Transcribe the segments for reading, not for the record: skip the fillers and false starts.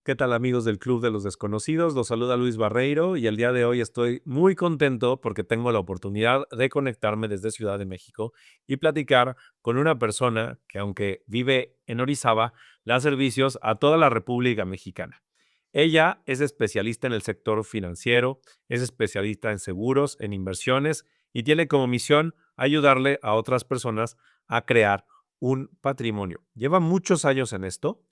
¿Qué tal amigos del Club de los Desconocidos? Los saluda Luis Barreiro y el día de hoy estoy muy contento porque tengo la oportunidad de conectarme desde Ciudad de México y platicar con una persona que aunque vive en Orizaba, le da servicios a toda la República Mexicana. Ella es especialista en el sector financiero, es especialista en seguros, en inversiones y tiene como misión ayudarle a otras personas a crear un patrimonio. Lleva muchos años en esto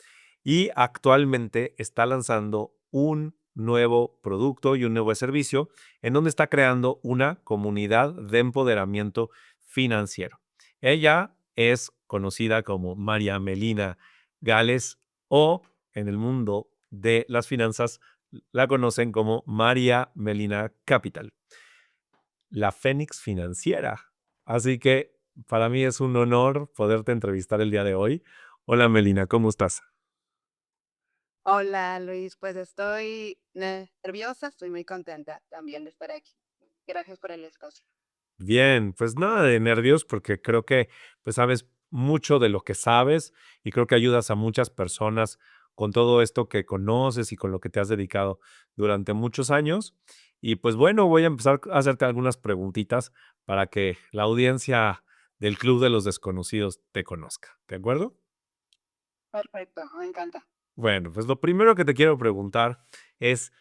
y actualmente está lanzando un nuevo producto y un nuevo servicio en donde está creando una comunidad de empoderamiento financiero. Ella es conocida como María Melina Gales o en el mundo de las finanzas la conocen como María Melina Capital, la Fénix financiera. Así que para mí es un honor poderte entrevistar el día de hoy. Hola Melina, ¿cómo estás? Hola Luis, pues estoy nerviosa, estoy muy contenta también de estar aquí. Gracias por el espacio. Bien, pues nada de nervios porque creo que pues sabes mucho de lo que sabes y creo que ayudas a muchas personas con todo esto que conoces y con lo que te has dedicado durante muchos años. Y pues bueno, voy a empezar a hacerte algunas preguntitas para que la audiencia del Club de los Desconocidos te conozca. ¿De acuerdo? Perfecto, me encanta. Bueno, pues lo primero que te quiero preguntar es,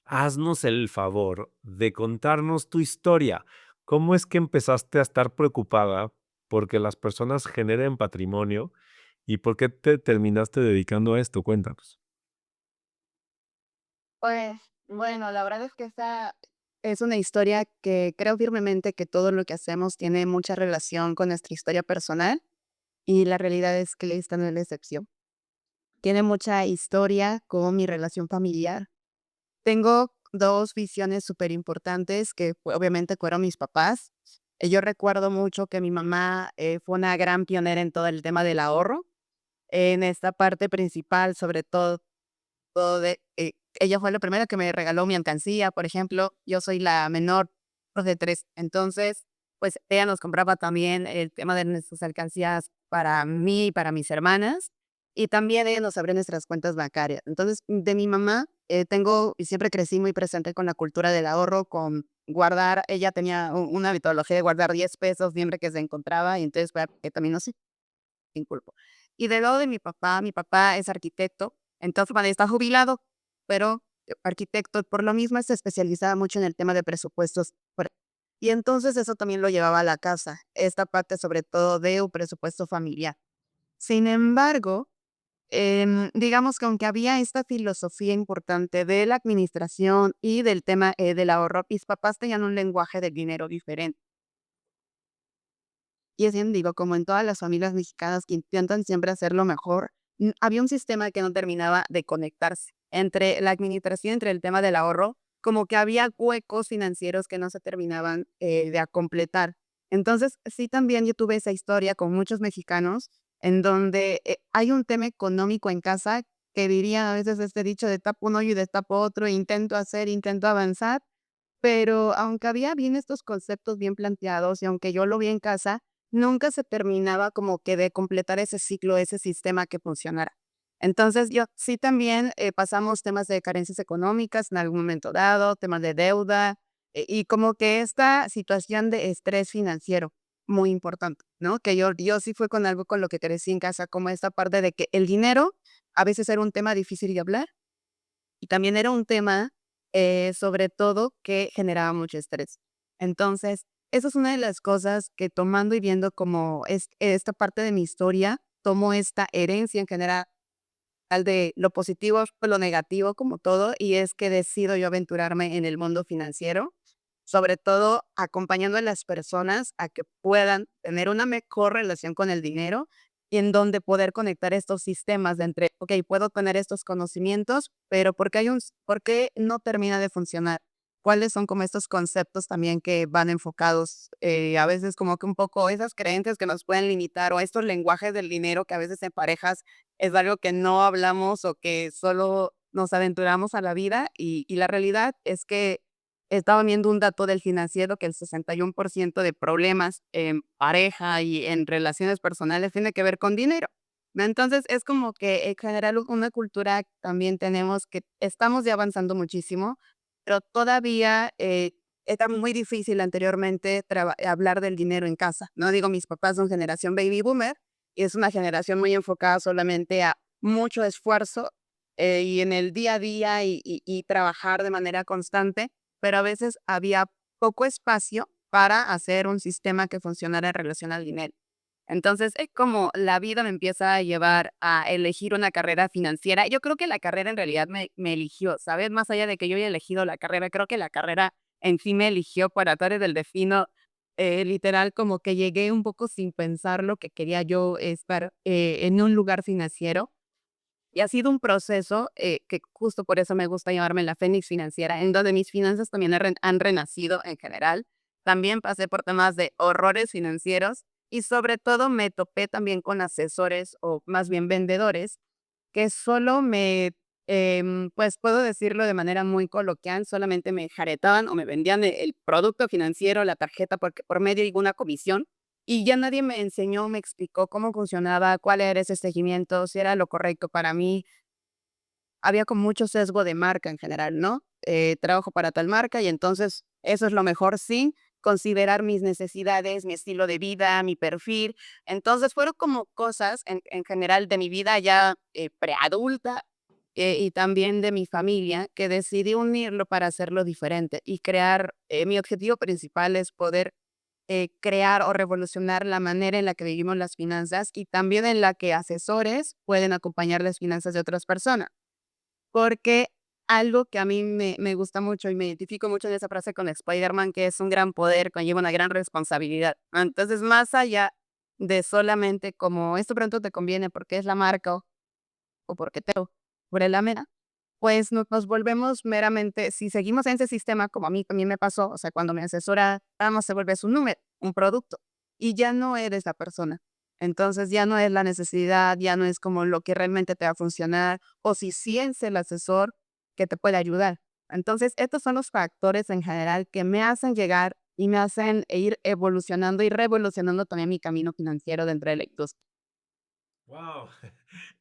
haznos el favor de contarnos tu historia. ¿Cómo es que empezaste a estar preocupada porque las personas generen patrimonio y por qué te terminaste dedicando a esto? Cuéntanos. Pues bueno, la verdad es que esta es una historia que creo firmemente que todo lo que hacemos tiene mucha relación con nuestra historia personal y la realidad es que esta no es la excepción. Tiene mucha historia con mi relación familiar. Tengo dos visiones súper importantes que obviamente fueron mis papás. Yo recuerdo mucho que mi mamá fue una gran pionera en todo el tema del ahorro, en esta parte principal, sobre todo ella fue la primera que me regaló mi alcancía, por ejemplo. Yo soy la menor de tres, entonces, pues ella nos compraba también el tema de nuestras alcancías para mí y para mis hermanas, y también ella nos abrió nuestras cuentas bancarias. Entonces, de mi mamá, tengo y siempre crecí muy presente con la cultura del ahorro, con guardar. Ella tenía una metodología de guardar 10 pesos siempre que se encontraba, y entonces fue que también nos inculpó. Y del lado de mi papá es arquitecto, entonces, bueno, está jubilado, pero arquitecto, por lo mismo se especializaba mucho en el tema de presupuestos. Y entonces eso también lo llevaba a la casa, esta parte sobre todo de un presupuesto familiar. Sin embargo, digamos que aunque había esta filosofía importante de la administración y del tema del ahorro, mis papás tenían un lenguaje del dinero diferente. Y es bien, digo, como en todas las familias mexicanas que intentan siempre hacerlo mejor, había un sistema que no terminaba de conectarse entre la administración, entre el tema del ahorro, como que había huecos financieros que no se terminaban de a completar. Entonces, sí, también yo tuve esa historia con muchos mexicanos en donde hay un tema económico en casa que diría a veces este dicho de tapo un hoyo y destapo otro, intento hacer, intento avanzar, pero aunque había bien estos conceptos bien planteados y aunque yo lo vi en casa, nunca se terminaba como que de completar ese ciclo, ese sistema que funcionara. Entonces, yo sí también pasamos temas de carencias económicas en algún momento dado, temas de deuda, y como que esta situación de estrés financiero muy importante, ¿no? Que yo sí fue con algo con lo que crecí en casa, como esta parte de que el dinero a veces era un tema difícil de hablar y también era un tema, sobre todo, que generaba mucho estrés. Entonces, eso es una de las cosas que tomando y viendo como es esta parte de mi historia, tomo esta herencia en general de lo positivo, lo negativo, como todo, y es que decido yo aventurarme en el mundo financiero, sobre todo acompañando a las personas a que puedan tener una mejor relación con el dinero y en donde poder conectar estos sistemas de entre, ok, puedo tener estos conocimientos, pero ¿por qué no termina de funcionar? ¿Cuáles son como estos conceptos también que van enfocados, a veces como que un poco esas creencias que nos pueden limitar o estos lenguajes del dinero que a veces en parejas es algo que no hablamos o que solo nos aventuramos a la vida y la realidad es que estaba viendo un dato del Financiero que el 61% de problemas en pareja y en relaciones personales tiene que ver con dinero. Entonces, es como que en general una cultura también tenemos que estamos ya avanzando muchísimo, pero todavía, era muy difícil anteriormente hablar del dinero en casa, ¿no? Digo, mis papás son generación baby boomer, y es una generación muy enfocada solamente a mucho esfuerzo, y en el día a día y trabajar de manera constante, pero a veces había poco espacio para hacer un sistema que funcionara en relación al dinero. Entonces, es como la vida me empieza a llevar a elegir una carrera financiera. Yo creo que la carrera en realidad me eligió, ¿sabes? Más allá de que yo haya elegido la carrera, creo que la carrera en sí me eligió para estar del destino. Literal, como que llegué un poco sin pensar lo que quería yo estar en un lugar financiero. Y ha sido un proceso que justo por eso me gusta llamarme la Fénix financiera, en donde mis finanzas también han renacido en general. También pasé por temas de horrores financieros y sobre todo me topé también con asesores o más bien vendedores que solo pues puedo decirlo de manera muy coloquial, solamente me jaretaban o me vendían el producto financiero, la tarjeta, porque por medio de una comisión, y ya nadie me enseñó, me explicó cómo funcionaba, cuál era ese seguimiento, si era lo correcto para mí. Había como mucho sesgo de marca en general, ¿no? Trabajo para tal marca y entonces eso es lo mejor sin considerar mis necesidades, mi estilo de vida, mi perfil. Entonces fueron como cosas en general de mi vida ya preadulta y también de mi familia que decidí unirlo para hacerlo diferente y crear, mi objetivo principal es poder crear o revolucionar la manera en la que vivimos las finanzas y también en la que asesores pueden acompañar las finanzas de otras personas. Porque algo que a mí me gusta mucho y me identifico mucho en esa frase con Spider-Man, que es un gran poder, conlleva una gran responsabilidad. Entonces, más allá de solamente como esto pronto te conviene porque es la marca o porque te sobre la mera, pues nos volvemos meramente, si seguimos en ese sistema, como a mí también me pasó, o sea, cuando me asesora, nada más se vuelve un número, un producto, y ya no eres la persona. Entonces ya no es la necesidad, ya no es como lo que realmente te va a funcionar, o si sí es el asesor que te puede ayudar. Entonces, estos son los factores en general que me hacen llegar y me hacen ir evolucionando y revolucionando también mi camino financiero dentro de la industria. Wow.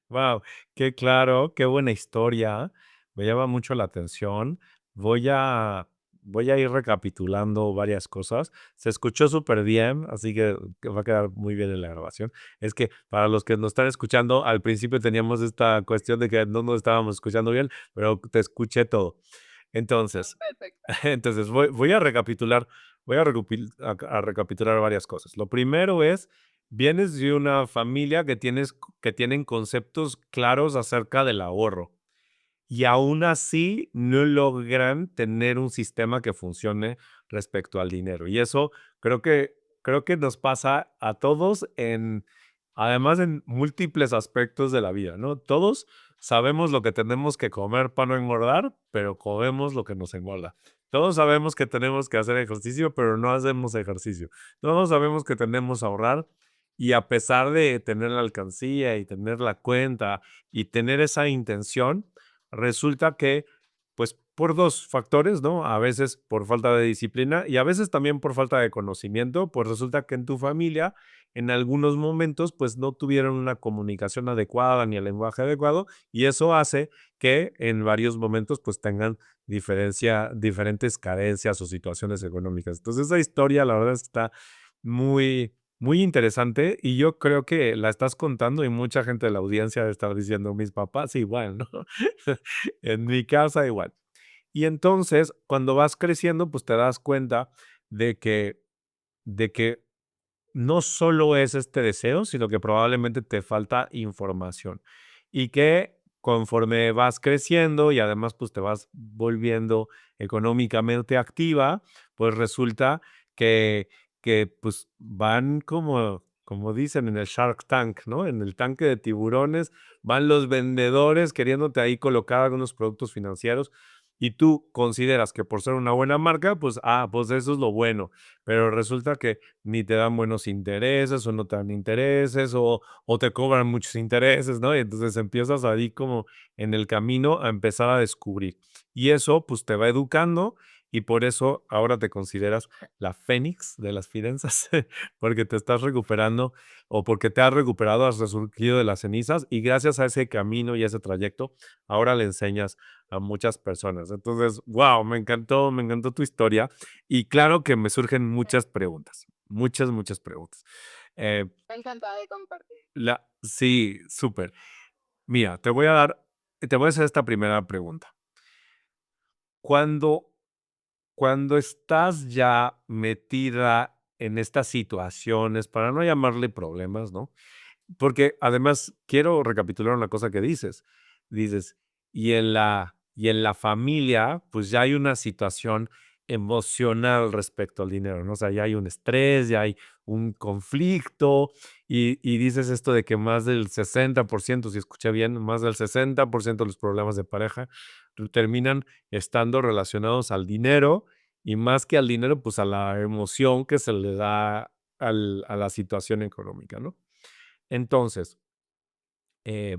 Wow, qué claro, qué buena historia. Me llama mucho la atención. Voy a, voy a ir recapitulando varias cosas. Se escuchó súper bien, así que va a quedar muy bien en la grabación. Es que para los que nos están escuchando, al principio teníamos esta cuestión de que no nos estábamos escuchando bien, pero te escuché todo. Entonces, Perfecto. entonces voy a recapitular, a recapitular varias cosas. Lo primero es, vienes de una familia que tienen conceptos claros acerca del ahorro y aún así no logran tener un sistema que funcione respecto al dinero. Y eso creo que, creo que nos pasa a todos además en múltiples aspectos de la vida, ¿no? Todos sabemos lo que tenemos que comer para no engordar, pero comemos lo que nos engorda. Todos sabemos que tenemos que hacer ejercicio, pero no hacemos ejercicio. Todos sabemos que tenemos que ahorrar y a pesar de tener la alcancía y tener la cuenta y tener esa intención, resulta que, pues, por 2 factores, ¿no? A veces por falta de disciplina y a veces también por falta de conocimiento, pues resulta que en tu familia, en algunos momentos, pues no tuvieron una comunicación adecuada ni el lenguaje adecuado, y eso hace que en varios momentos, pues tengan diferentes carencias o situaciones económicas. Entonces, esa historia, la verdad, está muy, muy interesante y yo creo que la estás contando y mucha gente de la audiencia debe estar diciendo, mis papás igual, ¿no? En mi casa igual. Y entonces, cuando vas creciendo, pues te das cuenta de que no solo es este deseo, sino que probablemente te falta información y que conforme vas creciendo y además pues te vas volviendo económicamente activa, pues resulta que, que pues van como dicen en el Shark Tank, ¿no? En el tanque de tiburones van los vendedores queriéndote ahí colocar algunos productos financieros y tú consideras que por ser una buena marca, pues eso es lo bueno, pero resulta que ni te dan buenos intereses o no te dan intereses o te cobran muchos intereses, ¿no? Y entonces empiezas ahí como en el camino a empezar a descubrir. Y eso pues te va educando y por eso ahora te consideras la fénix de las finanzas, porque te estás recuperando o porque te has recuperado, has resurgido de las cenizas y gracias a ese camino y ese trayecto, ahora le enseñas a muchas personas. Entonces, wow, me encantó tu historia y claro que me surgen muchas preguntas, muchas, muchas preguntas. Eh, Encantada de compartir. sí, súper. Mira, te voy a hacer esta primera pregunta. Cuando, cuando estás ya metida en estas situaciones, para no llamarle problemas, ¿no? Porque además quiero recapitular una cosa que dices. Dices, y en la familia, pues ya hay una situación emocional respecto al dinero, ¿no? O sea, ya hay un estrés, ya hay un conflicto, y dices esto de que más del 60%, si escuché bien, más del 60% de los problemas de pareja terminan estando relacionados al dinero, y más que al dinero, pues a la emoción que se le da a la situación económica, ¿no? Entonces, eh,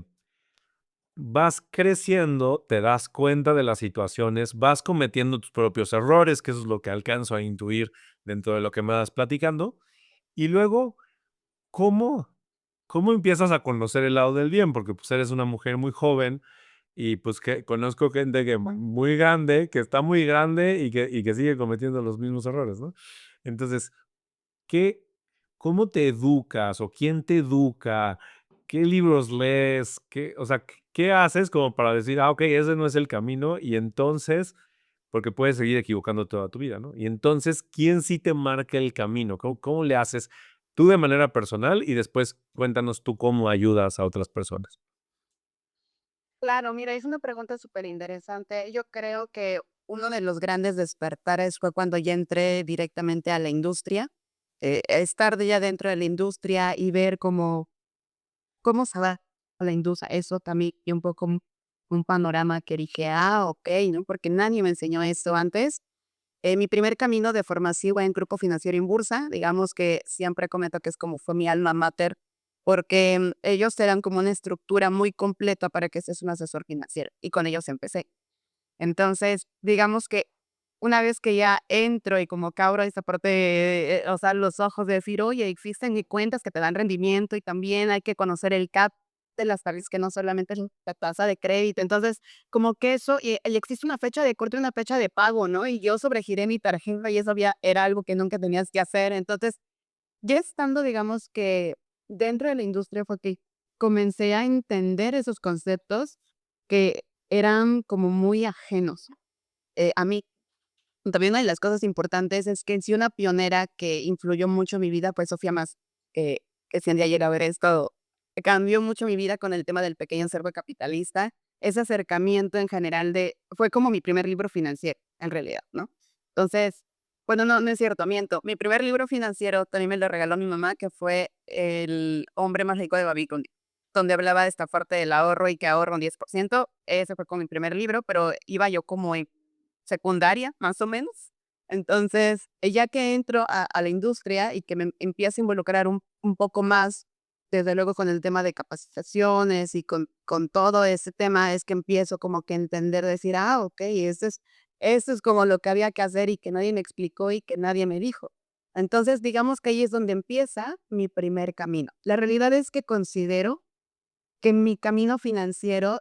vas creciendo, te das cuenta de las situaciones, vas cometiendo tus propios errores, que eso es lo que alcanzo a intuir dentro de lo que me vas platicando. Y luego, ¿cómo, cómo empiezas a conocer el lado del bien? Porque pues eres una mujer muy joven y pues que conozco gente que muy grande, que está muy grande y que sigue cometiendo los mismos errores, ¿no? Entonces, ¿qué cómo te educas o quién te educa? ¿Qué libros lees? ¿Qué, o sea, qué haces como para decir, ah, ok, ese no es el camino? Y entonces, porque puedes seguir equivocando toda tu vida, ¿no? Y entonces, ¿quién sí te marca el camino? ¿Cómo le haces tú de manera personal? Y después cuéntanos tú cómo ayudas a otras personas. Claro, mira, es una pregunta súper interesante. Yo creo que uno de los grandes despertares fue cuando ya entré directamente a la industria, estar ya dentro de la industria y ver cómo se va a la industria. Eso también y un poco un panorama que dije, ah, ok, ¿no? Porque nadie me enseñó esto antes. Mi primer camino de formación fue en Grupo Financiero Inbursa, digamos que siempre comento que es como fue mi alma mater, porque ellos te dan como una estructura muy completa para que seas un asesor financiero y con ellos empecé. Entonces, digamos que una vez que ya entro y como que abro esa parte, o sea, los ojos de decir, oye, existen y cuentas que te dan rendimiento y también hay que conocer el CAP de las tarjetas que no solamente es la tasa de crédito. Entonces, como que eso, y existe una fecha de corte y una fecha de pago, ¿no? Y yo sobregiré mi tarjeta y eso era algo que nunca tenías que hacer. Entonces, ya estando, digamos que dentro de la industria fue que comencé a entender esos conceptos que eran como muy ajenos a mí. También una de las cosas importantes es que si una pionera que influyó mucho en mi vida fue Sofía Mas, que si un día llega a ver esto, cambió mucho mi vida con el tema del pequeño cerdo capitalista. Ese acercamiento en general fue como mi primer libro financiero, en realidad, ¿no? Entonces, bueno, no, no es cierto, miento. Mi primer libro financiero también me lo regaló mi mamá, que fue El hombre más rico de Babilonia, donde hablaba de esta parte del ahorro y que ahorro un 10%. Ese fue como mi primer libro, pero iba yo como en secundaria, más o menos. Entonces, ya que entro a la industria y que me empiezo a involucrar un poco más, desde luego con el tema de capacitaciones y con todo ese tema, es que empiezo como que a entender, decir, ah, ok, esto es como lo que había que hacer y que nadie me explicó y que nadie me dijo. Entonces, digamos que ahí es donde empieza mi primer camino. La realidad es que considero que mi camino financiero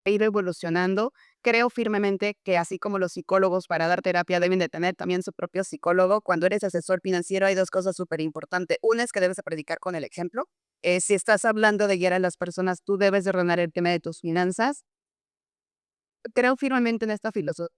ido evolucionando. Creo firmemente que así como los psicólogos para dar terapia deben de tener también su propio psicólogo, cuando eres asesor financiero hay dos cosas súper importantes. Una es que debes de predicar con el ejemplo. Si estás hablando de guiar a las personas, tú debes de ordenar el tema de tus finanzas. Creo firmemente en esta filosofía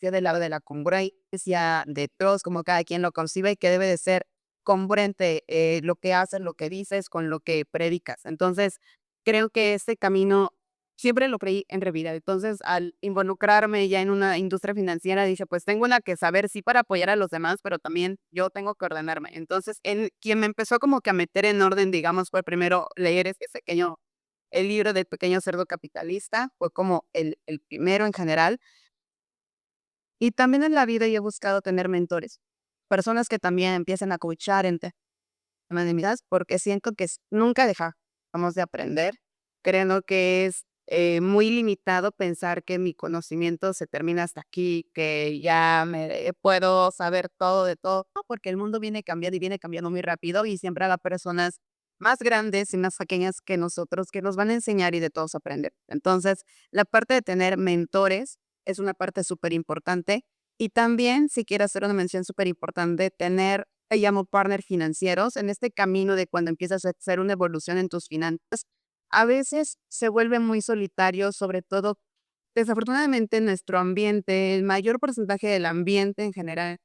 del lado de la congruencia, de todos, como cada quien lo concibe y que debe de ser congruente lo que haces, lo que dices con lo que predicas. Entonces, creo que este camino siempre lo creí en realidad. Entonces, al involucrarme ya en una industria financiera, dije, pues tengo una que saber, sí, para apoyar a los demás, pero también yo tengo que ordenarme. Entonces, quien me empezó como que a meter en orden, digamos, fue primero leer el libro del pequeño cerdo capitalista, fue como el primero en general. Y también en la vida yo he buscado tener mentores, personas que también empiecen a coachar en temas de mi vida, porque siento que nunca dejamos de aprender. Creo que es muy limitado pensar que mi conocimiento se termina hasta aquí, que ya me puedo saber todo de todo, no, porque el mundo viene cambiando y viene cambiando muy rápido y siempre habrá personas más grandes y más pequeñas que nosotros que nos van a enseñar y de todos aprender. Entonces, la parte de tener mentores es una parte súper importante y también, si quiero hacer una mención súper importante, tener, te llamo partner financieros en este camino de cuando empiezas a hacer una evolución en tus finanzas. A veces se vuelve muy solitario, sobre todo, desafortunadamente, en nuestro ambiente, el mayor porcentaje del ambiente en general,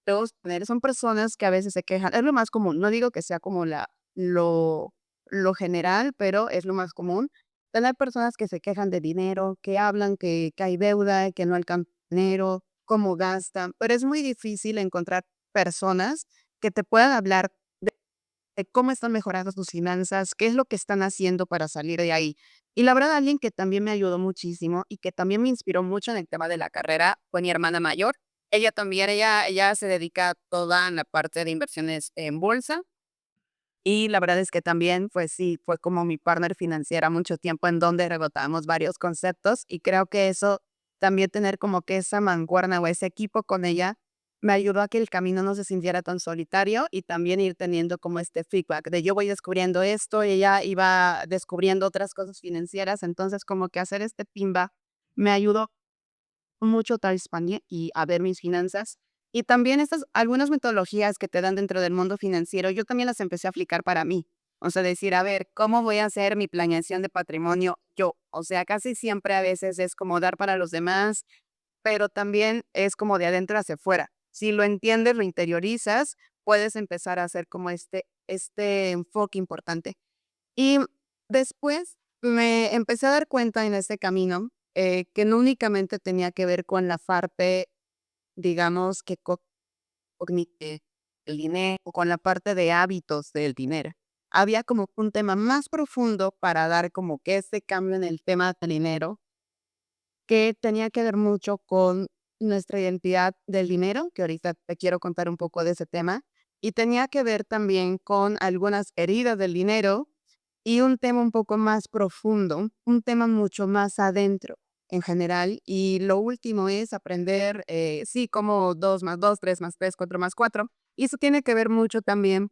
todos son personas que a veces se quejan. Es lo más común, no digo que sea como lo, lo general, pero es lo más común. Tener personas que se quejan de dinero, que hablan que hay deuda, que no alcanzan dinero, cómo gastan, pero es muy difícil encontrar personas que te puedan hablar de cómo están mejorando sus finanzas, qué es lo que están haciendo para salir de ahí. Y la verdad, alguien que también me ayudó muchísimo y que también me inspiró mucho en el tema de la carrera fue mi hermana mayor. Ella también, ella se dedica toda en la parte de inversiones en bolsa y la verdad es que también, pues sí, fue como mi partner financiera mucho tiempo en donde rebotábamos varios conceptos y creo que eso, también tener como que esa mancuerna o ese equipo con ella, me ayudó a que el camino no se sintiera tan solitario y también ir teniendo como este feedback de yo voy descubriendo esto y ella iba descubriendo otras cosas financieras, entonces como que hacer este pimba me ayudó mucho tal España y a ver mis finanzas. Y también estas algunas metodologías que te dan dentro del mundo financiero, yo también las empecé a aplicar para mí. O sea, decir, a ver, ¿cómo voy a hacer mi planeación de patrimonio yo? O sea, casi siempre a veces es como dar para los demás, pero también es como de adentro hacia afuera. Si lo entiendes, lo interiorizas, puedes empezar a hacer como este enfoque importante. Y después me empecé a dar cuenta en este camino, que no únicamente tenía que ver con la parte, digamos, que cognitive, el dinero, o con la parte de hábitos del dinero. Había como un tema más profundo para dar como que ese cambio en el tema del dinero, que tenía que ver mucho con nuestra identidad del dinero, que ahorita te quiero contar un poco de ese tema, y tenía que ver también con algunas heridas del dinero y un tema un poco más profundo, un tema mucho más adentro en general. Y lo último es aprender, sí, como 2 más 2 3 más 3 4 más 4. Y eso tiene que ver mucho también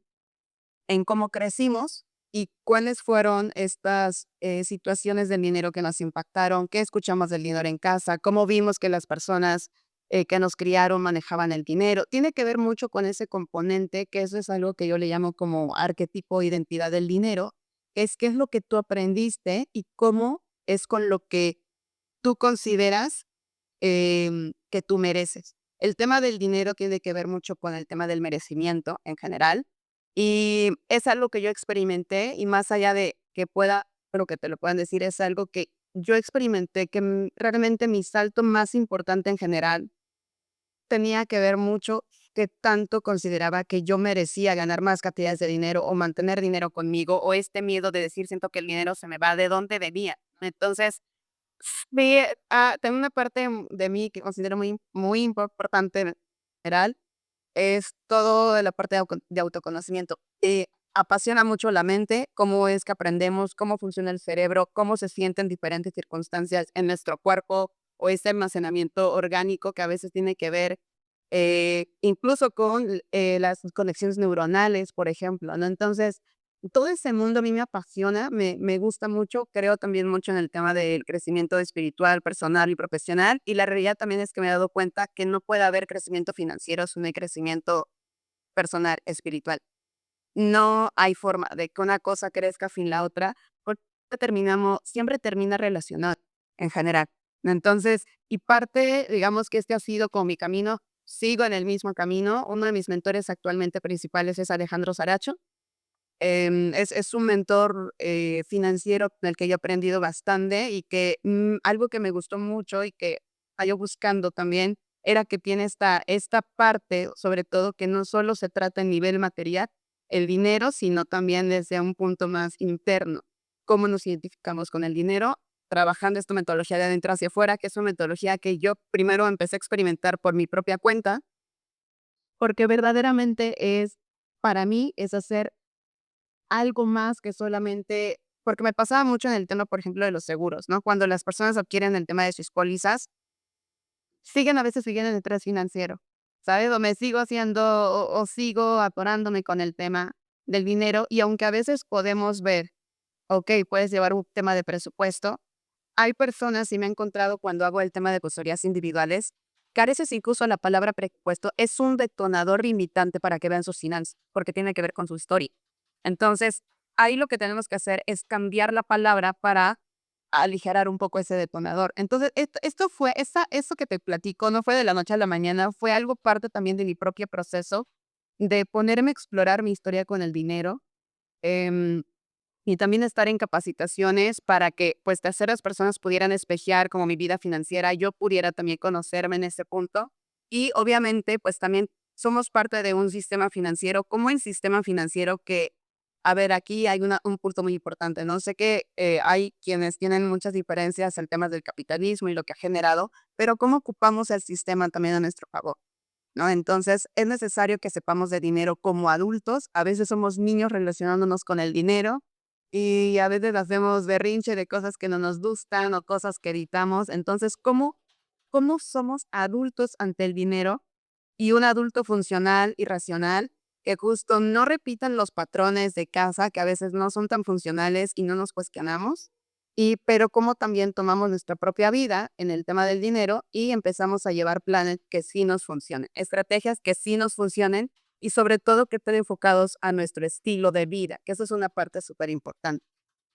en cómo crecimos y cuáles fueron estas situaciones del dinero que nos impactaron, qué escuchamos del dinero en casa, cómo vimos que las personas que nos criaron manejaban el dinero. Tiene que ver mucho con ese componente, que eso es algo que yo le llamo como arquetipo o identidad del dinero, que es qué es lo que tú aprendiste y cómo es con lo que tú consideras que tú mereces. El tema del dinero tiene que ver mucho con el tema del merecimiento en general, y es algo que yo experimenté, y más allá de que pueda, pero que te lo puedan decir, es algo que yo experimenté, que realmente mi salto más importante en general tenía que ver mucho que tanto consideraba que yo merecía ganar más cantidades de dinero o mantener dinero conmigo, o este miedo de decir: "Siento que el dinero se me va", ¿de dónde venía? Entonces, sí, tengo una parte de mí que considero muy importante en general, es todo de la parte de autoconocimiento. Apasiona mucho la mente, cómo es que aprendemos, cómo funciona el cerebro, cómo se sienten diferentes circunstancias en nuestro cuerpo, o ese almacenamiento orgánico que a veces tiene que ver, incluso con, las conexiones neuronales, por ejemplo, ¿no? Entonces, todo ese mundo a mí me apasiona, me gusta mucho, creo también mucho en el tema del crecimiento espiritual, personal y profesional, y la realidad también es que me he dado cuenta que no puede haber crecimiento financiero si no hay crecimiento personal, espiritual. No hay forma de que una cosa crezca sin la otra, porque siempre termina relacionado en general. Entonces, y parte, digamos que este ha sido como mi camino, sigo en el mismo camino. Uno de mis mentores actualmente principales es Alejandro Saracho. Es un mentor financiero con el que yo he aprendido bastante y que algo que me gustó mucho y que yo buscando también era que tiene esta parte, sobre todo que no solo se trata en nivel material, el dinero, sino también desde un punto más interno. ¿Cómo nos identificamos con el dinero? Trabajando esta metodología de adentro hacia afuera, que es una metodología que yo primero empecé a experimentar por mi propia cuenta, porque verdaderamente es, para mí, es hacer algo más que solamente porque me pasaba mucho en el tema, por ejemplo, de los seguros, ¿no? Cuando las personas adquieren el tema de sus pólizas, siguen en el estrés financiero, ¿sabes? O me sigo haciendo o sigo atorándome con el tema del dinero, y aunque a veces podemos ver, okey, puedes llevar un tema de presupuesto, hay personas, y me he encontrado cuando hago el tema de asesorías individuales, que a veces incluso la palabra presupuesto es un detonador limitante para que vean sus finanzas, porque tiene que ver con su historia. Entonces, ahí lo que tenemos que hacer es cambiar la palabra para aligerar un poco ese detonador. Entonces, esto fue, eso que te platico, no fue de la noche a la mañana, fue algo parte también de mi propio proceso de ponerme a explorar mi historia con el dinero. em, y también estar en capacitaciones para que, pues, terceras personas pudieran espejear como mi vida financiera, yo pudiera también conocerme en ese punto. Y obviamente, pues, también somos parte de un sistema financiero, como el sistema financiero que, a ver, aquí hay un punto muy importante, ¿no? Sé que hay quienes tienen muchas diferencias en temas del capitalismo y lo que ha generado, pero cómo ocupamos el sistema también a nuestro favor, ¿no? Entonces, es necesario que sepamos de dinero como adultos. A veces somos niños relacionándonos con el dinero y a veces hacemos berrinche de cosas que no nos gustan o cosas que evitamos. Entonces, ¿cómo somos adultos ante el dinero? Y un adulto funcional y racional que justo no repitan los patrones de casa que a veces no son tan funcionales y no nos cuestionamos. Y pero cómo también tomamos nuestra propia vida en el tema del dinero y empezamos a llevar planes que sí nos funcionen, estrategias que sí nos funcionen y sobre todo que estén enfocados a nuestro estilo de vida, que eso es una parte súper importante,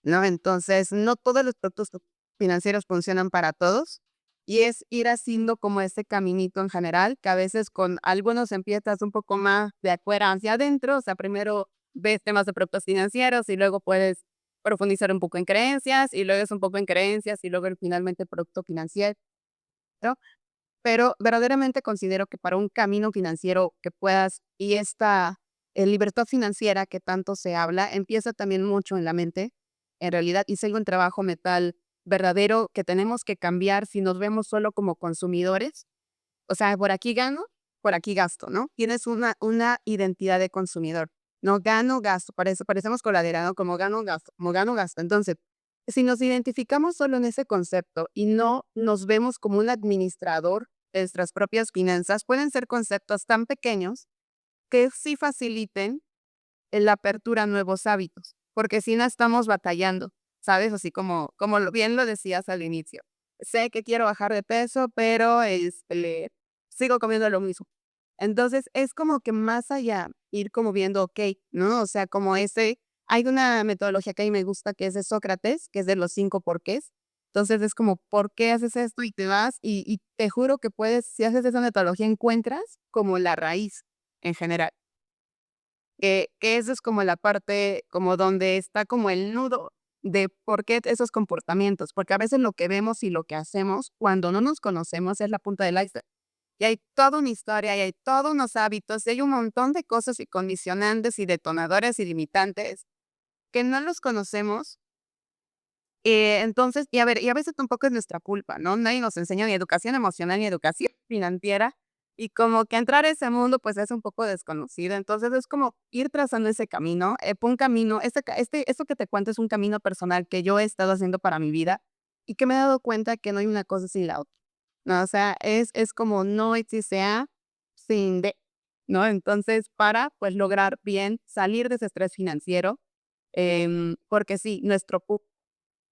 ¿no? Entonces, no todos los productos financieros funcionan para todos y es ir haciendo como ese caminito en general, que a veces con algunos empiezas un poco más de afuera hacia adentro, o sea, primero ves temas de productos financieros y luego puedes profundizar un poco en creencias y luego es un poco en creencias y luego finalmente el producto financiero, pero verdaderamente considero que para un camino financiero que puedas y esta libertad financiera que tanto se habla, empieza también mucho en la mente, en realidad, y sigo un trabajo mental verdadero que tenemos que cambiar si nos vemos solo como consumidores. O sea, por aquí gano, por aquí gasto, ¿no? Tienes una identidad de consumidor. No gano, gasto. Parecemos coladera, ¿no? Como gano, gasto, como gano, gasto. Entonces, si nos identificamos solo en ese concepto y no nos vemos como un administrador de nuestras propias finanzas, pueden ser conceptos tan pequeños que sí faciliten la apertura a nuevos hábitos, porque si no estamos batallando, ¿sabes? Así como bien lo decías al inicio. Sé que quiero bajar de peso, pero sigo comiendo lo mismo. Entonces, es como que más allá, ir como viendo, ok, ¿no? O sea, como hay una metodología que a mí me gusta que es de Sócrates, que es de los 5 porqués. Entonces, es como, ¿por qué haces esto? Y te vas, y te juro que puedes, si haces esa metodología, encuentras como la raíz en general. Que eso es como la parte, como donde está como el nudo de por qué esos comportamientos, porque a veces lo que vemos y lo que hacemos cuando no nos conocemos es la punta del iceberg. Y hay toda una historia, y hay todos unos hábitos, y hay un montón de cosas y condicionantes y detonadores y limitantes que no los conocemos. Entonces, y a ver, y a veces tampoco es nuestra culpa, ¿no? Nadie nos enseña ni educación emocional ni educación financiera, y como que entrar a ese mundo, pues, es un poco desconocido. Entonces, es como ir trazando ese camino, un camino, esto que te cuento es un camino personal que yo he estado haciendo para mi vida, y que me he dado cuenta que no hay una cosa sin la otra, ¿no? O sea, es como no existe A sin B, ¿no? Entonces, para, pues, lograr bien salir de ese estrés financiero, porque sí, nuestro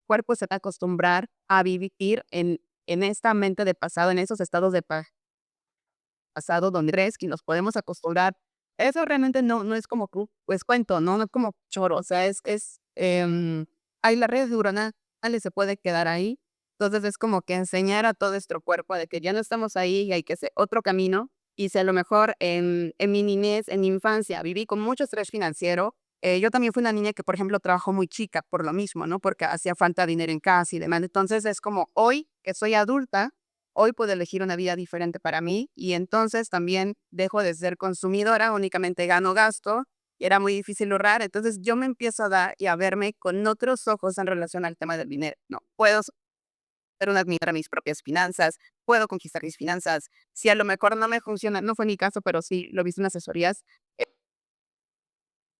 cuerpo se va a acostumbrar a vivir en esta mente de pasado, en esos estados de pasado donde crees que nos podemos acostumbrar. Eso realmente no es como pues cuento, ¿no? No es como choro, o sea, ahí las redes neuronales se puede quedar ahí. Entonces es como que enseñar a todo nuestro cuerpo de que ya no estamos ahí y hay que hacer otro camino. Y si a lo mejor en mi niñez, en mi infancia, viví con mucho estrés financiero. Yo también fui una niña que, por ejemplo, trabajó muy chica por lo mismo, ¿no? Porque hacía falta dinero en casa y demás. Entonces es como hoy que soy adulta, hoy puedo elegir una vida diferente para mí y entonces también dejo de ser consumidora, únicamente gano, gasto y era muy difícil ahorrar. Entonces yo me empiezo a dar y a verme con otros ojos en relación al tema del dinero. No, puedo ser una administrar mis propias finanzas, puedo conquistar mis finanzas. Si a lo mejor no me funciona, no fue mi caso, pero sí lo he visto en asesorías,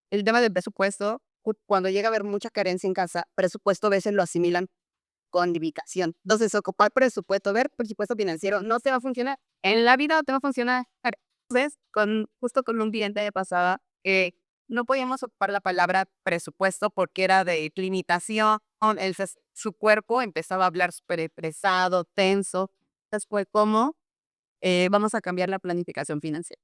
el tema del presupuesto cuando llega a haber mucha carencia en casa, presupuesto a veces lo asimilan con ubicación. Entonces, ocupar presupuesto, ver presupuesto financiero, no te va a funcionar. En la vida no te va a funcionar. Entonces, justo con un cliente me pasaba que no podíamos ocupar la palabra presupuesto porque era de limitación. Su cuerpo empezaba a hablar súper pesado, tenso. Entonces fue como, vamos a cambiar la planificación financiera,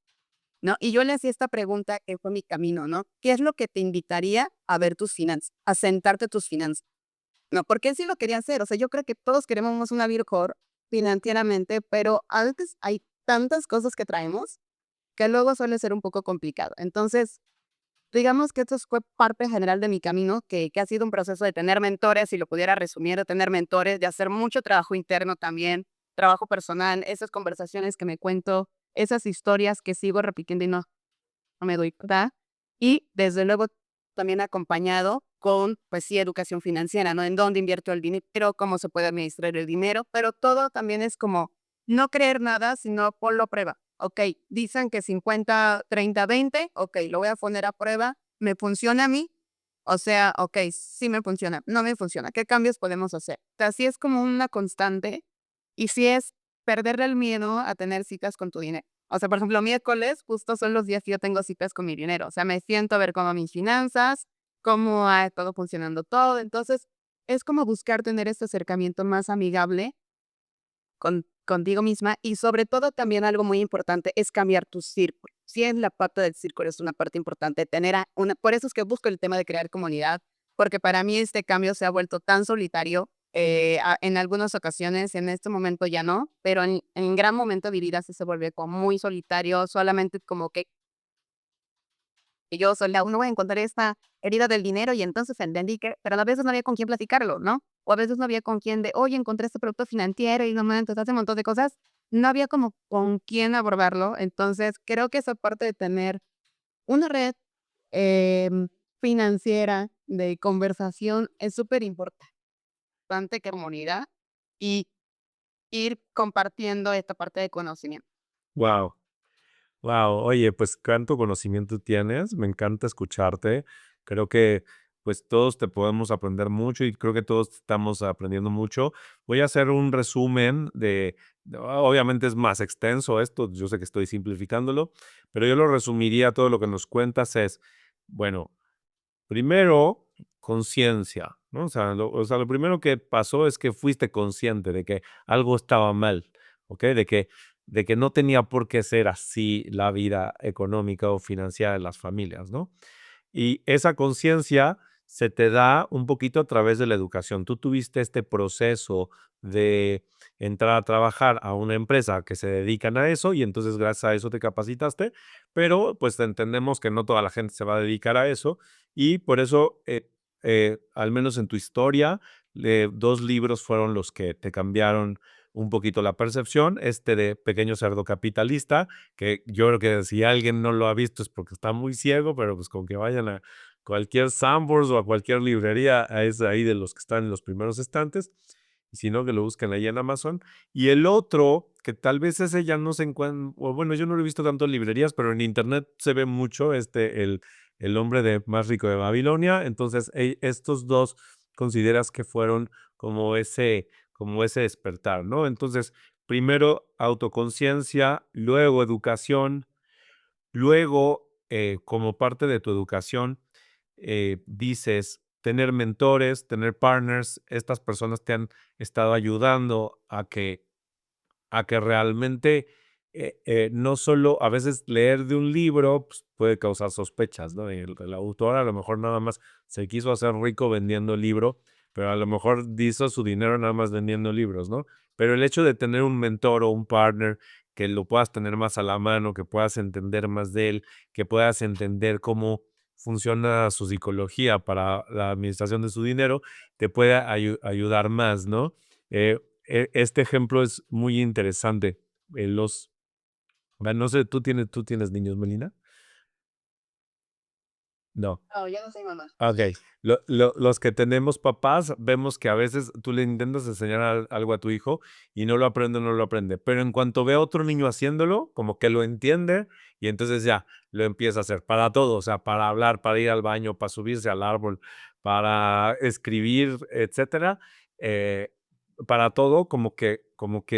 ¿no? Y yo le hacía esta pregunta que fue mi camino, ¿no? ¿Qué es lo que te invitaría a ver tus finanzas, a sentarte tus finanzas? No, porque él sí lo quería hacer. O sea, yo creo que todos queremos una vida mejor financieramente, pero a veces hay tantas cosas que traemos que luego suele ser un poco complicado. Entonces, digamos que esto fue parte general de mi camino, que ha sido un proceso de tener mentores, si lo pudiera resumir, de tener mentores, de hacer mucho trabajo interno también, trabajo personal, esas conversaciones que me cuento, esas historias que sigo repitiendo y no me doy cuenta. Y desde luego también acompañado con, pues sí, educación financiera, ¿no? En dónde invierto el dinero, cómo se puede administrar el dinero, pero todo también es como no creer nada, sino ponlo a prueba. Ok, dicen que 50, 30, 20, ok, lo voy a poner a prueba, ¿me funciona a mí? O sea, ok, sí me funciona, no me funciona, ¿qué cambios podemos hacer? O sea, sí es como una constante y sí es perderle el miedo a tener citas con tu dinero. O sea, por ejemplo, miércoles justo son los días que yo tengo citas con mi dinero. O sea, me siento a ver cómo mis finanzas, cómo ha estado funcionando todo. Entonces, es como buscar tener este acercamiento más amigable contigo misma y sobre todo también algo muy importante es cambiar tu círculo. Si es la parte del círculo, es una parte importante. Por eso es que busco el tema de crear comunidad, porque para mí este cambio se ha vuelto tan solitario. En algunas ocasiones, en este momento ya no, pero en gran momento de mi vida sí se vuelve como muy solitario, solamente como que yo sola, uno voy a encontrar esta herida del dinero y entonces entendí que, pero a veces no había con quién platicarlo, ¿no? O a veces no había con quién de, oye, encontré este producto financiero y no me entonces hace un montón de cosas. No había como con quién abordarlo. Entonces, creo que esa parte de tener una red financiera de conversación es súper importante que comunidad y ir compartiendo esta parte de conocimiento. Wow. Wow, oye, pues cuánto conocimiento tienes, me encanta escucharte. Creo que pues todos te podemos aprender mucho y creo que todos estamos aprendiendo mucho. Voy a hacer un resumen obviamente es más extenso esto, yo sé que estoy simplificándolo, pero yo lo resumiría, todo lo que nos cuentas es, bueno, primero, conciencia, ¿no? O sea, lo primero que pasó es que fuiste consciente de que algo estaba mal, ¿ok? De que no tenía por qué ser así la vida económica o financiera de las familias, ¿no? Y esa conciencia se te da un poquito a través de la educación. Tú tuviste este proceso de entrar a trabajar a una empresa que se dedican a eso y entonces gracias a eso te capacitaste, pero pues entendemos que no toda la gente se va a dedicar a eso y por eso, al menos en tu historia, dos libros fueron los que te cambiaron un poquito la percepción, este de Pequeño Cerdo Capitalista, que yo creo que si alguien no lo ha visto es porque está muy ciego, pero pues con que vayan a cualquier Sanborns o a cualquier librería, es ahí de los que están en los primeros estantes, y si no, que lo busquen ahí en Amazon. Y el otro, que tal vez ese ya no se encuentra, o bueno, yo no lo he visto tanto en librerías, pero en internet se ve mucho, el hombre de más rico de Babilonia. Entonces, estos dos consideras que fueron como ese despertar, ¿no? Entonces, primero autoconciencia, luego educación, luego, como parte de tu educación, dices tener mentores, tener partners, estas personas te han estado ayudando a que realmente, no solo a veces leer de un libro, pues, puede causar sospechas, ¿no? El autor a lo mejor nada más se quiso hacer rico vendiendo el libro, pero a lo mejor hizo su dinero nada más vendiendo libros, ¿no? Pero el hecho de tener un mentor o un partner que lo puedas tener más a la mano, que puedas entender más de él, que puedas entender cómo funciona su psicología para la administración de su dinero, te puede ayudar más, ¿no? Eh, este ejemplo es muy interesante. No sé, ¿tú tienes niños, Melina? No. No, yo no soy mamá. Okey. Los que tenemos papás, vemos que a veces tú le intentas enseñar algo a tu hijo y no lo aprende, no lo aprende. Pero en cuanto ve a otro niño haciéndolo, como que lo entiende y entonces ya lo empieza a hacer para todo, o sea, para hablar, para ir al baño, para subirse al árbol, para escribir, etcétera. Eh, para todo, como que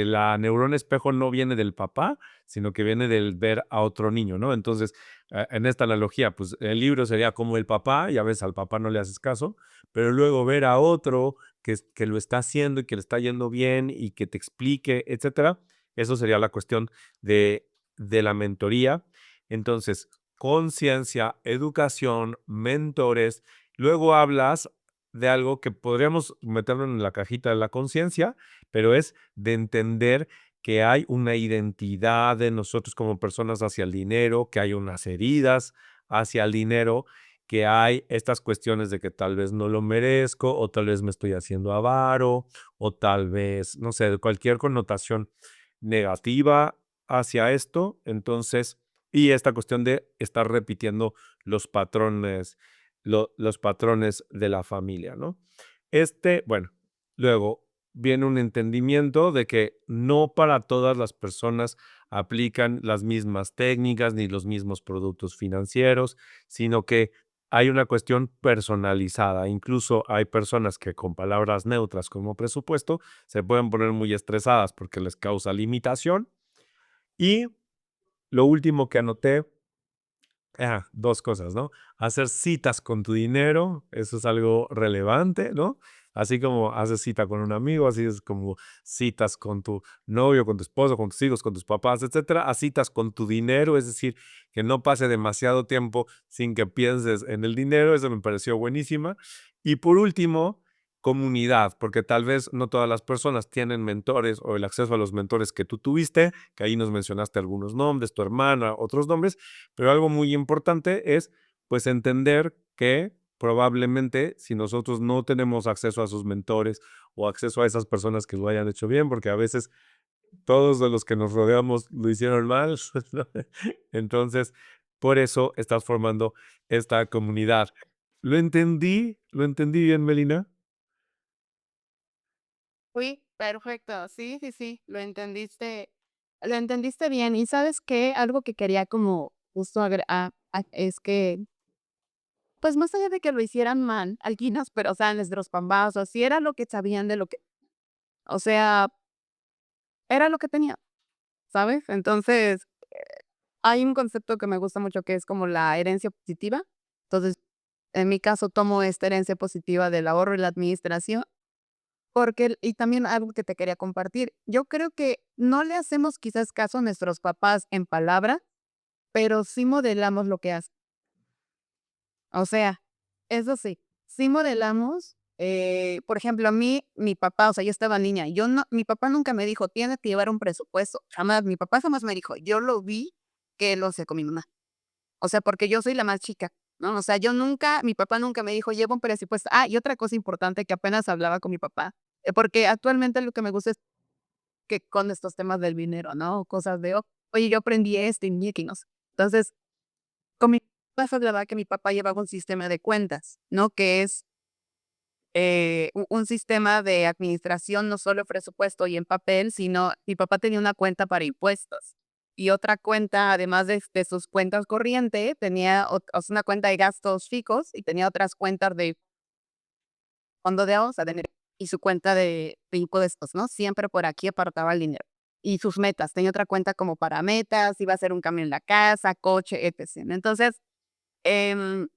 la neurona espejo no viene del papá, sino que viene del ver a otro niño, ¿no? Entonces, en esta analogía, pues el libro sería como el papá, y a veces al papá no le haces caso, pero luego ver a otro que lo está haciendo y que le está yendo bien y que te explique, etcétera, eso sería la cuestión de la mentoría. Entonces, conciencia, educación, mentores, luego hablas de algo que podríamos meterlo en la cajita de la conciencia, pero es de entender que hay una identidad de nosotros como personas hacia el dinero, que hay unas heridas hacia el dinero, que hay estas cuestiones de que tal vez no lo merezco, o tal vez me estoy haciendo avaro, o tal vez, no sé, cualquier connotación negativa hacia esto. Entonces, y esta cuestión de estar repitiendo los patrones, los patrones de la familia, ¿no? Bueno, luego viene un entendimiento de que no para todas las personas aplican las mismas técnicas ni los mismos productos financieros, sino que hay una cuestión personalizada. Incluso hay personas que con palabras neutras como presupuesto se pueden poner muy estresadas porque les causa limitación. Y lo último que anoté, dos cosas, ¿no? Hacer citas con tu dinero, eso es algo relevante, ¿no? Así como haces cita con un amigo, así es como citas con tu novio, con tu esposo, con tus hijos, con tus papás, etcétera. Haz citas con tu dinero, es decir, que no pase demasiado tiempo sin que pienses en el dinero, eso me pareció buenísima. Y por último, comunidad, porque tal vez no todas las personas tienen mentores o el acceso a los mentores que tú tuviste, que ahí nos mencionaste algunos nombres, tu hermana, otros nombres, pero algo muy importante es, pues, entender que probablemente si nosotros no tenemos acceso a sus mentores o acceso a esas personas que lo hayan hecho bien, porque a veces todos de los que nos rodeamos lo hicieron mal, ¿no? Entonces, por eso estás formando esta comunidad. ¿Lo entendí bien, Melina? Uy, perfecto. Sí, sí, sí, lo entendiste bien. ¿Y sabes qué? Algo que quería como justo es que, pues, más allá de que lo hicieran mal, algunos, pero, o sea, nuestros papás, o si era lo que sabían de lo que o sea, era lo que tenía, ¿sabes? Entonces, hay un concepto que me gusta mucho que es como la herencia positiva. Entonces, en mi caso, tomo esta herencia positiva del ahorro y la administración. Porque y también algo que te quería compartir, yo creo que no le hacemos quizás caso a nuestros papás en palabra, pero sí modelamos lo que hacen. O sea, eso sí, sí modelamos, por ejemplo, a mí, mi papá, o sea, yo estaba niña, yo no mi papá nunca me dijo: "Tienes que llevar un presupuesto", jamás, mi papá jamás me dijo, yo lo vi que él lo hacía con mi mamá. O sea, porque yo soy la más chica, ¿no? O sea, yo nunca mi papá nunca me dijo: "Lleva un presupuesto". Ah, y otra cosa importante que apenas hablaba con mi papá, porque actualmente lo que me gusta es que con estos temas del dinero, ¿no? Cosas de: Oye, yo aprendí esto y ñequi, no sé". Entonces, con mi papá se hablaba que mi papá llevaba un sistema de cuentas, ¿no? Que es, un sistema de administración, no solo presupuesto y en papel, sino mi papá tenía una cuenta para impuestos y otra cuenta, además de sus cuentas corriente, tenía o sea, una cuenta de gastos fijos y tenía otras cuentas de fondo de ahorros, y su cuenta de impuestos, ¿no? Siempre por aquí apartaba el dinero. Y sus metas, tenía otra cuenta como para metas, iba a hacer un cambio en la casa, coche, etc. ¿No? Entonces, em,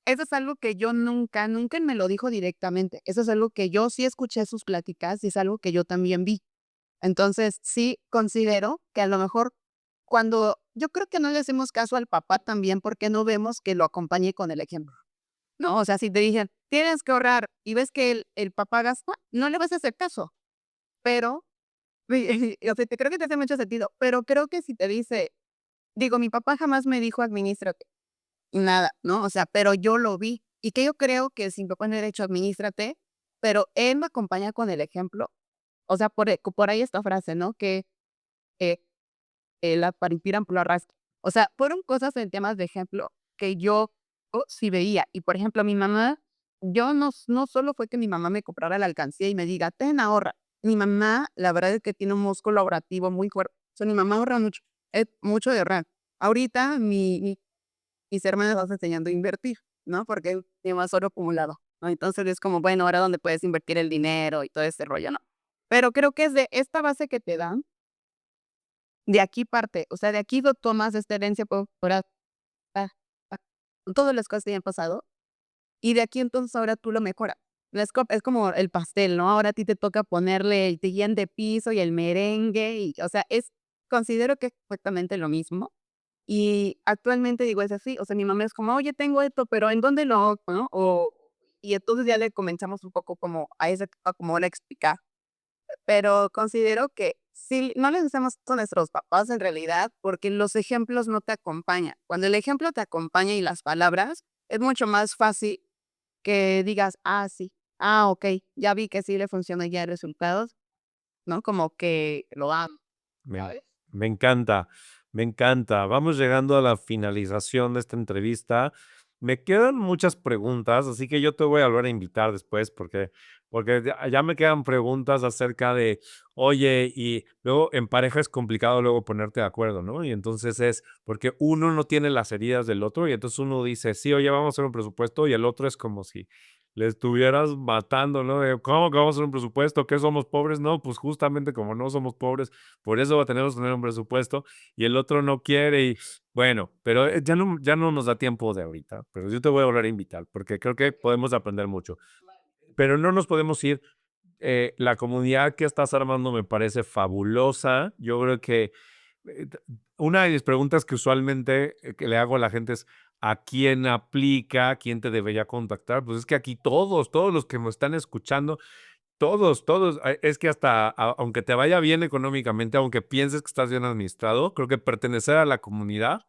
eso es algo que yo nunca me lo dijo directamente. Eso es algo que yo sí escuché sus pláticas y es algo que yo también vi. Entonces, sí considero que a lo mejor cuando yo creo que no le hacemos caso al papá también porque no vemos que lo acompañe con el ejemplo. No, o sea, si te dicen: "Tienes que ahorrar", y ves que el papá gasta, no le vas a hacer caso, pero, o sea, te creo que te hace mucho sentido, pero creo que si te dice digo, mi papá jamás me dijo: "Administrate", nada, ¿no? O sea, pero yo lo vi, y que yo creo que si mi papá no hubiera dicho: "Administrate", pero él me acompaña con el ejemplo. O sea, por ahí esta frase, ¿no? Que, eh, la para inspiran, pues, lo arrastran. O sea, fueron cosas en temas de ejemplo que yo sí veía. Y, por ejemplo, mi mamá, yo no solo fue que mi mamá me comprara la alcancía y me diga: "Ten, ahorra". Mi mamá, la verdad es que tiene un músculo ahorrativo muy fuerte. O sea, mi mamá ahorra mucho, es mucho de ahorrar. Ahorita mis hermanas vas enseñando a invertir, ¿no? Porque mi mamá solo acumulado, ¿no? Entonces es como, bueno, ahora dónde puedes invertir el dinero y todo ese rollo, ¿no? Pero creo que es de esta base que te dan, de aquí parte, o sea, de aquí lo tomas esta herencia por ah, ah, todas las cosas que han pasado, y de aquí entonces ahora tú lo mejoras. Es como el pastel, ¿no? Ahora a ti te toca ponerle el siguiente piso y el merengue, y, o sea, considero que es exactamente lo mismo. Y actualmente digo, es así, o sea, mi mamá es como: "Oye, tengo esto, pero ¿en dónde lo hago?", ¿no? Y entonces ya le comenzamos un poco como a esa etapa como a explicar. Pero considero que sí, no les hacemos esto a nuestros papás en realidad, porque los ejemplos no te acompañan. Cuando el ejemplo te acompaña y las palabras, es mucho más fácil que digas: "Ah, sí, ah, okey, ya vi que sí le funciona y ya hay resultados", ¿no? Como que lo hago, Me, ¿sabes? me encanta, me encanta. Vamos llegando a la finalización de esta entrevista. Me quedan muchas preguntas, así que yo te voy a volver a invitar después porque ya me quedan preguntas acerca de, oye, y luego en pareja es complicado luego ponerte de acuerdo, ¿no? Y entonces es porque uno no tiene las heridas del otro y entonces uno dice, sí, oye, vamos a hacer un presupuesto y el otro es como si le estuvieras matando, ¿no? De, ¿cómo que vamos a hacer un presupuesto? ¿Qué somos pobres? No, pues justamente como no somos pobres, por eso tenemos que tener un presupuesto y el otro no quiere y bueno, pero ya no nos da tiempo de ahorita, pero yo te voy a volver a invitar porque creo que podemos aprender mucho, pero no nos podemos ir. La comunidad que estás armando me parece fabulosa. Yo creo que t una de mis preguntas que usualmente, que le hago a la gente es, ¿a quién aplica? ¿Quién te debería contactar? Pues es que aquí todos los que me están escuchando, todos, es que hasta aunque te vaya bien económicamente, aunque pienses que estás bien administrado, creo que pertenecer a la comunidad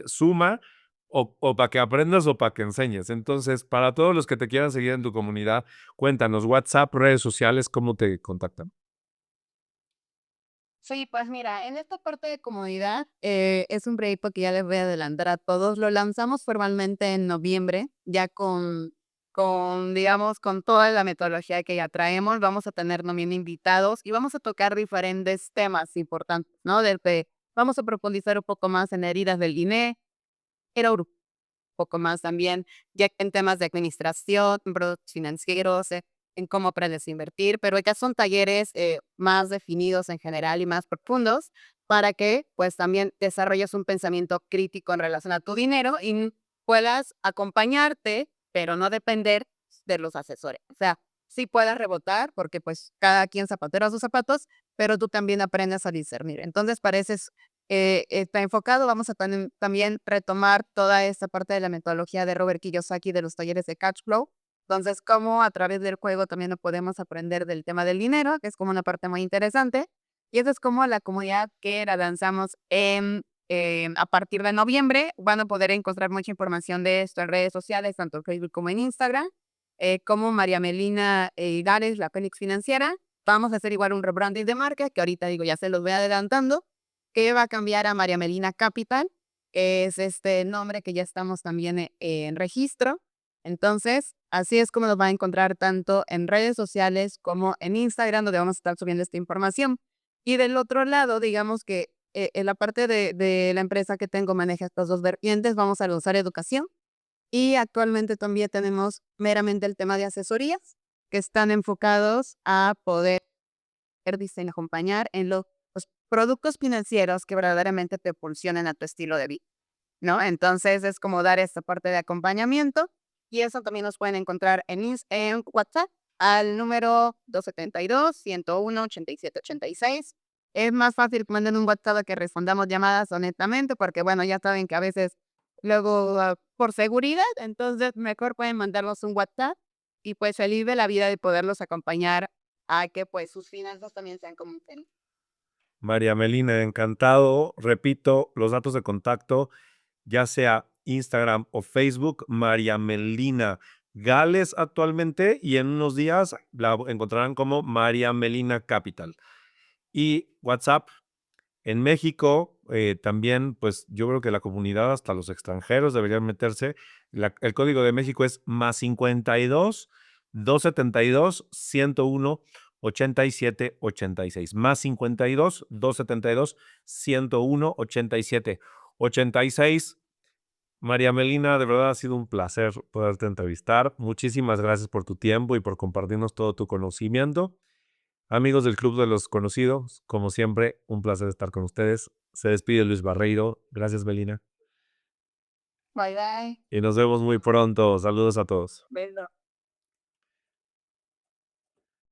suma o para que aprendas o para que enseñes. Entonces, para todos los que te quieran seguir en tu comunidad, cuéntanos, WhatsApp, redes sociales, ¿cómo te contactan? Sí, pues mira, en esta parte de comodidad, es un proyecto que ya les voy a adelantar a todos. Lo lanzamos formalmente en noviembre, ya digamos, con toda la metodología que ya traemos. Vamos a tener también invitados y vamos a tocar diferentes temas importantes, ¿no? Vamos a profundizar un poco más en heridas del dinero, un poco más también, ya en temas de administración, productos financieros, en cómo aprendes a invertir, pero ya son talleres más definidos en general y más profundos para que pues también desarrolles un pensamiento crítico en relación a tu dinero y puedas acompañarte, pero no depender de los asesores. O sea, sí puedas rebotar porque pues cada quien zapatero a sus zapatos, pero tú también aprendes a discernir. Entonces, pareces está enfocado. Vamos a también retomar toda esta parte de la metodología de Robert Kiyosaki de los talleres de Cash Flow. Entonces, cómo a través del juego también lo podemos aprender del tema del dinero, que es como una parte muy interesante. Y eso es como la comunidad que la lanzamos a partir de noviembre. Van a poder encontrar mucha información de esto en redes sociales, tanto en Facebook como en Instagram, como María Melina Higares, la Fénix Financiera. Vamos a hacer igual un rebranding de marca, que ahorita digo, ya se los voy adelantando, que va a cambiar a María Melina Capital, que es este nombre que ya estamos también en registro. Entonces, así es como nos va a encontrar tanto en redes sociales como en Instagram, donde vamos a estar subiendo esta información. Y del otro lado, digamos que en la parte de la empresa que tengo maneja estas dos vertientes, vamos a usar educación y actualmente también tenemos meramente el tema de asesorías que están enfocados a poder diseño, acompañar en los productos financieros que verdaderamente te pulsionen a tu estilo de vida, ¿no? Entonces es como dar esta parte de acompañamiento y eso también nos pueden encontrar en WhatsApp al número 272-101-8786. Es más fácil que manden un WhatsApp a que respondamos llamadas honestamente, porque bueno, ya saben que a veces luego por seguridad, entonces mejor pueden mandarnos un WhatsApp y pues feliz de la vida de poderlos acompañar a que pues sus finanzas también sean como un María Melina, encantado. Repito, los datos de contacto, ya sea Instagram o Facebook, María Melina Gales actualmente y en unos días la encontrarán como María Melina Capital. Y WhatsApp en México, también, pues yo creo que la comunidad, hasta los extranjeros deberían meterse. El código de México es +52 272 101 87 86. +52 272 101 87 86. María Melina, de verdad ha sido un placer poderte entrevistar. Muchísimas gracias por tu tiempo y por compartirnos todo tu conocimiento. Amigos del Club de los Conocidos, como siempre, un placer estar con ustedes. Se despide Luis Barreiro. Gracias, Melina. Bye, bye. Y nos vemos muy pronto. Saludos a todos. Beso.